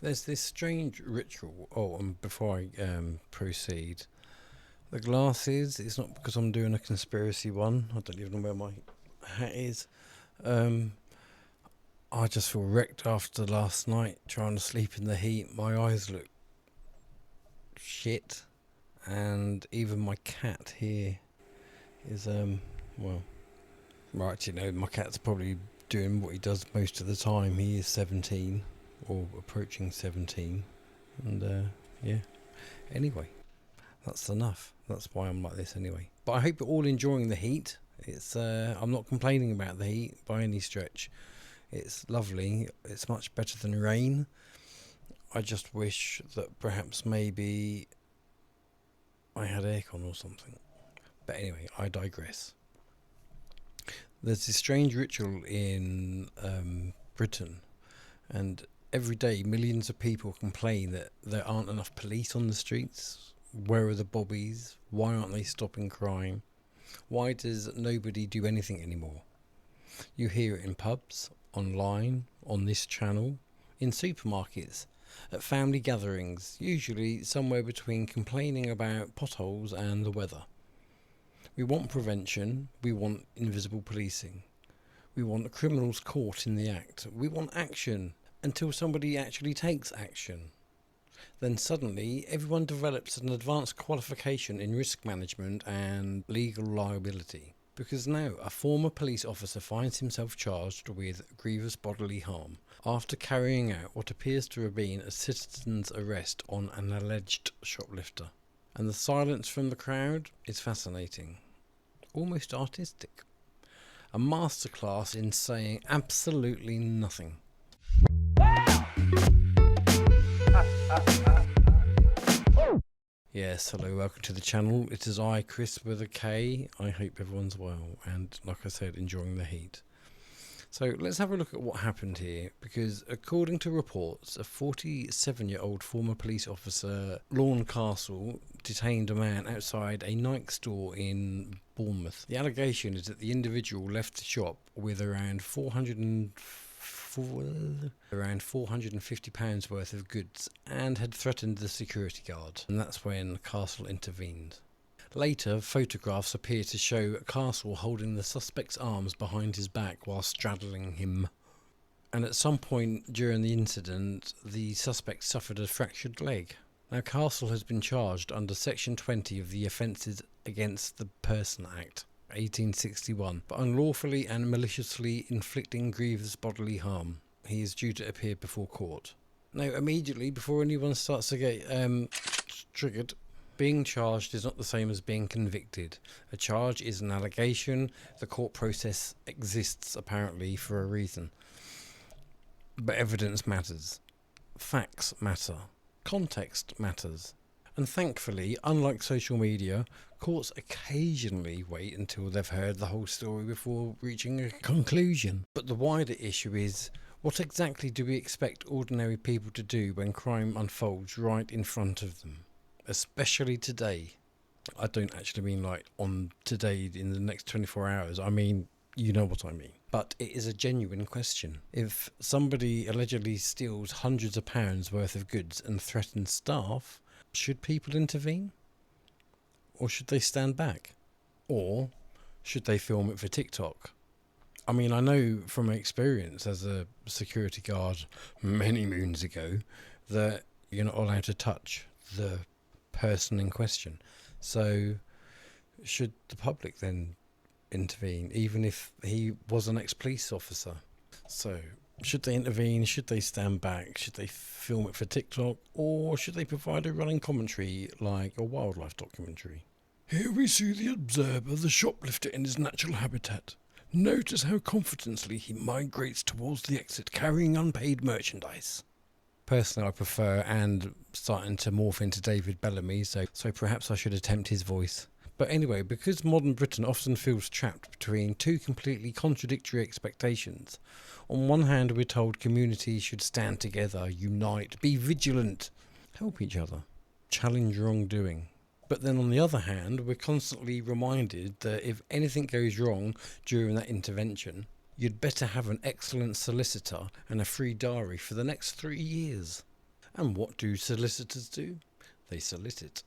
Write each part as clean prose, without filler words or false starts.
There's this strange ritual. Oh, and before I proceed, the glasses, it's not because I'm doing a conspiracy one. I don't even know where my hat is. Um, I just feel wrecked after last night trying to sleep in the heat. My eyes look shit, and even my cat here is well, right. Actually, no, my cat's probably doing what he does most of the time. He is 17 or approaching 17, and yeah. Anyway, that's enough. That's why I'm like this anyway. But I hope you're all enjoying the heat. It's I'm not complaining about the heat by any stretch. It's lovely. It's much better than rain. I just wish that perhaps maybe I had aircon or something. But anyway, I digress. There's this strange ritual in Britain, and every day millions of people complain that there aren't enough police on the streets. Where are the bobbies? Why aren't they stopping crime? Why does nobody do anything anymore? You hear it in pubs, online, on this channel, in supermarkets, at family gatherings, usually somewhere between complaining about potholes and the weather. We want prevention, we want invisible policing. We want criminals caught in the act. We want action until somebody actually takes action. Then suddenly everyone develops an advanced qualification in risk management and legal liability. Because now a former police officer finds himself charged with grievous bodily harm after carrying out what appears to have been a citizen's arrest on an alleged shoplifter. And the silence from the crowd is fascinating, almost artistic. A masterclass in saying absolutely nothing. Yes, hello, welcome to the channel. It is I, Chris, with a K. I hope everyone's well and, like I said, enjoying the heat. So let's have a look at what happened here, because according to reports, a 47-year-old former police officer, Lorne Castle, detained a man outside a Nike store in Bournemouth. The allegation is that the individual left the shop with around £450 worth of goods and had threatened the security guard, and that's when Castle intervened. Later, photographs appear to show Castle holding the suspect's arms behind his back while straddling him. And at some point during the incident, the suspect suffered a fractured leg. Now, Castle has been charged under Section 20 of the Offences Against the Person Act, 1861, for unlawfully and maliciously inflicting grievous bodily harm. He is due to appear before court. Now, immediately, before anyone starts to get triggered, being charged is not the same as being convicted. A charge is an allegation. The court process exists, apparently, for a reason. But evidence matters. Facts matter. Context matters. And thankfully, unlike social media, courts occasionally wait until they've heard the whole story before reaching a conclusion. But the wider issue is, what exactly do we expect ordinary people to do when crime unfolds right in front of them? Especially today. I don't actually mean like on today in the next 24 hours. I mean, you know what I mean. But it is a genuine question. If somebody allegedly steals hundreds of pounds worth of goods and threatens staff, should people intervene? Or should they stand back? Or should they film it for TikTok? I mean, I know from experience as a security guard many moons ago that you're not allowed to touch the person in question. So should the public then intervene, even if he was an ex-police officer? So should they intervene? Should they stand back? Should they film it for TikTok? Or should they provide a running commentary like a wildlife documentary? Here we see the observer, the shoplifter in his natural habitat. Notice how confidently he migrates towards the exit carrying unpaid merchandise. Personally, I prefer, and starting to morph into David Bellamy, so perhaps I should attempt his voice. But anyway, because modern Britain often feels trapped between two completely contradictory expectations, on one hand we're told communities should stand together, unite, be vigilant, help each other, challenge wrongdoing. But then on the other hand, we're constantly reminded that if anything goes wrong during that intervention, you'd better have an excellent solicitor and a free diary for the next 3 years. And what do solicitors do? They solicit.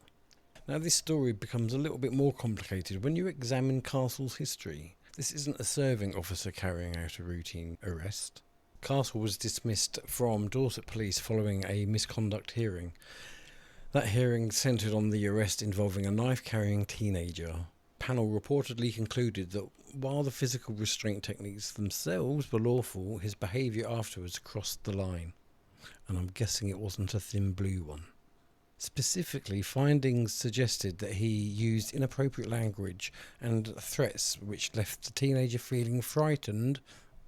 Now this story becomes a little bit more complicated when you examine Castle's history. This isn't a serving officer carrying out a routine arrest. Castle was dismissed from Dorset Police following a misconduct hearing. That hearing centred on the arrest involving a knife-carrying teenager. Panel reportedly concluded that while the physical restraint techniques themselves were lawful, his behaviour afterwards crossed the line. And I'm guessing it wasn't a thin blue one. Specifically, findings suggested that he used inappropriate language and threats which left the teenager feeling frightened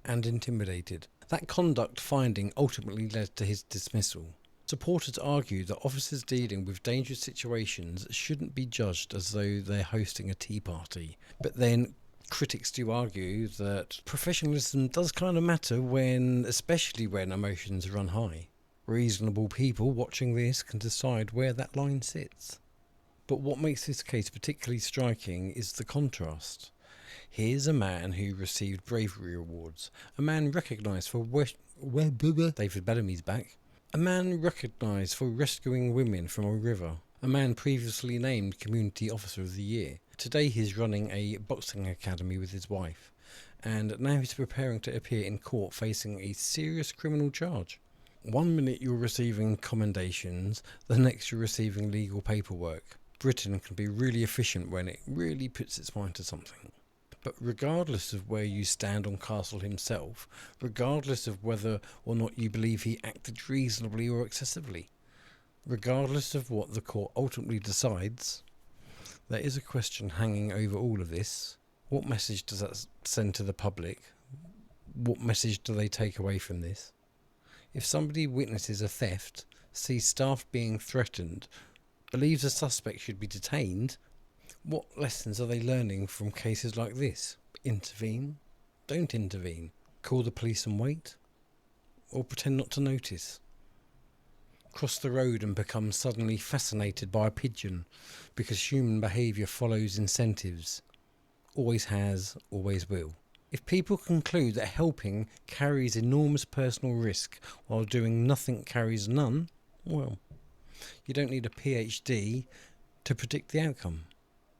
and intimidated. That conduct finding ultimately led to his dismissal. Supporters argue that officers dealing with dangerous situations shouldn't be judged as though they're hosting a tea party. But then critics do argue that professionalism does kind of matter especially when emotions run high. Reasonable people watching this can decide where that line sits. But what makes this case particularly striking is the contrast. Here's a man who received bravery awards, a man recognised for David Bellamy's back, a man recognised for rescuing women from a river, a man previously named Community Officer of the Year. Today he's running a boxing academy with his wife, and now he's preparing to appear in court facing a serious criminal charge. 1 minute you're receiving commendations, the next you're receiving legal paperwork. Britain can be really efficient when it really puts its mind to something. But regardless of where you stand on Castle himself, regardless of whether or not you believe he acted reasonably or excessively, regardless of what the court ultimately decides, there is a question hanging over all of this. What message does that send to the public? What message do they take away from this? If somebody witnesses a theft, sees staff being threatened, believes a suspect should be detained, what lessons are they learning from cases like this? Intervene? Don't intervene? Call the police and wait? Or pretend not to notice? Cross the road and become suddenly fascinated by a pigeon because human behaviour follows incentives. Always has, always will. If people conclude that helping carries enormous personal risk while doing nothing carries none, well, you don't need a PhD to predict the outcome.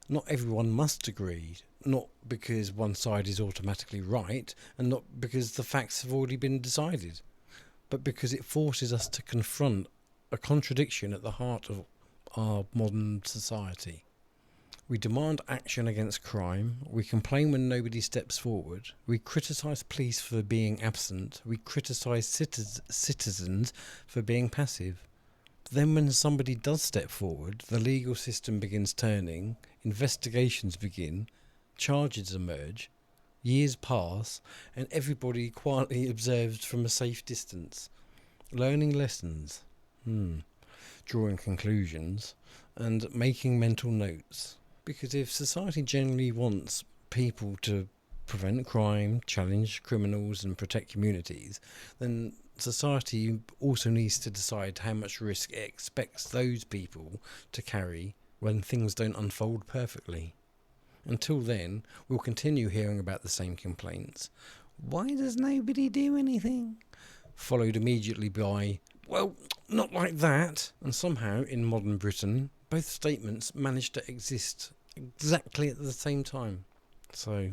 Not everyone must agree, not because one side is automatically right, and not because the facts have already been decided, but because it forces us to confront a contradiction at the heart of our modern society. We demand action against crime, we complain when nobody steps forward, we criticise police for being absent, we criticise citizens for being passive. Then when somebody does step forward, the legal system begins turning, investigations begin, charges emerge, years pass, and everybody quietly observes from a safe distance, learning lessons, drawing conclusions, and making mental notes. Because if society generally wants people to prevent crime, challenge criminals and protect communities, then society also needs to decide how much risk it expects those people to carry when things don't unfold perfectly. Until then, we'll continue hearing about the same complaints. Why does nobody do anything? Followed immediately by, well, not like that. And somehow, in modern Britain, both statements manage to exist exactly at the same time. So,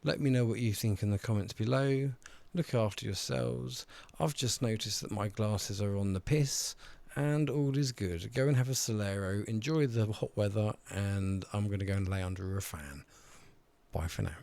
let me know what you think in the comments below. Look after yourselves. I've just noticed that my glasses are on the piss, and all is good. Go and have a Solero, enjoy the hot weather, and I'm going to go and lay under a fan. Bye for now.